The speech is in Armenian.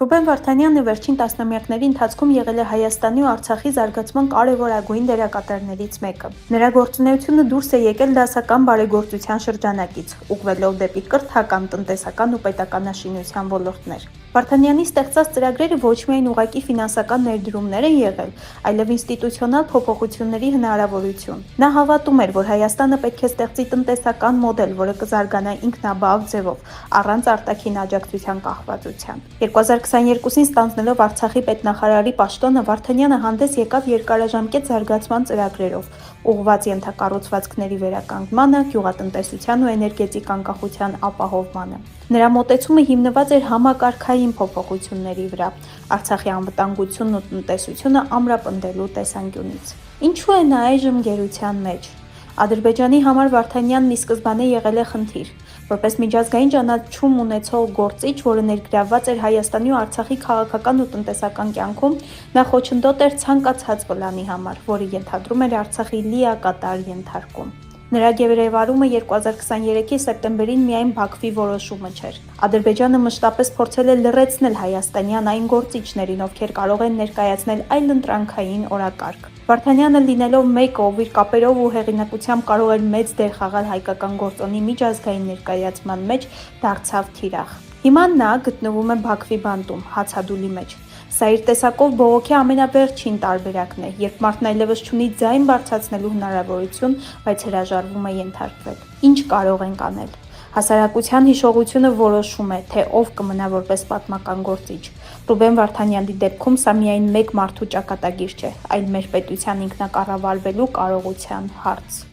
Ռուբեն Վարդանյանը վերջին տասնամյակների ընթացքում եղել է Հայաստանի ու Արցախի զարգացման կարևորագույն դերակատարներից մեկը։ Նրա գործունեությունը դուրս է եկել դասական բարեգործության շրջանակից, ուղղվելով դեպի կրթական, տնտեսական ու պետականաշինության ոլորտներ։ Վարդանյանի ստեղծած ծրագրերը ոչ միայն ուղղակի ֆինանսական ներդրումներ են եղել, այլև ինստիտուցիոնալ փոփոխությունների հնարավորություն։ Նա հավատում էր, որ Հայաստանը պետք է ստեղծի տնտեսական մոդել, որը կզարգանա ինքնաբավ ձևով, առանց արտաքին աջակցության կախվածության։ 2022-ին ստանձնելով Արցախի պետնախարարի պաշտոնը, Վարդանյանը հանդես եկավ երկարաժամկետ զարգացման ծրագրերով, ուղղված ենթակառուցվածքների վերականգնմանը, գյուղատնտեսության ու էներգետիկ անկախության ապահովմանը։ Նրա մոտեցումը հիմնված էր համակարգային փոփոխությունների վրա, Արցախի անվտանգությունն ու տնտեսությունը ամրապնդելու տեսանկյունից։ Ինչու է նա այժմ գերության մեջ։ Ադրբեջանի համար Վարդանյանն ի սկզբանե եղել է խնդիր։ Որպես միջազգային ճանաչում ունեցող գործիչ, որը ներգրավված էր Հայաստանի ու Արցախի քաղաքական ու տնտեսական կյանքում, նա խոչընդոտ էր ցանկացած պլանի համար, որը ենթադրում էր Արցախի լիակատար ենթարկում։ Նրա գերեվարումը 2023-ի սեպտեմբերին միայն Բաքվի որոշումը չէր։ Ադրբեջանը մշտապես փորձել է լռեցնել հայաստանյան այն գործիչներին, ովքեր կարող են ներկայացնել այլընտրանքային օրակարգ։ Վարդանյանը լինելով մեկը, ով իր կապերով ու հեղինակությամբ կարող էր մեծ դեր խաղալ հայկական գործոնի միջազգային ներկայացման մեջ, դարձավ թիրախ։ Հիմա նա գտնվում է Բաքվի բանտում, հացադուլի մեջ։ Սա իր տեսակով բողոքի ամենավերջին տարբերակն է, երբ մարդն այլևս չունի ձայն բարձրացնելու հնարավորություն, բայց հրաժարվում է ենթարկվել։ Ինչ կարող ենք անել։ Հասարակության հիշողությունը որոշում է, թե ով կմնա որպես պատմական գործիչ։ Ռուբեն Վարդանյանի դեպքում սա միայն մեկ մարդու ճակատագիր չէ, այլ մեր պետության ինքնակառավարվելու կարողության հարց։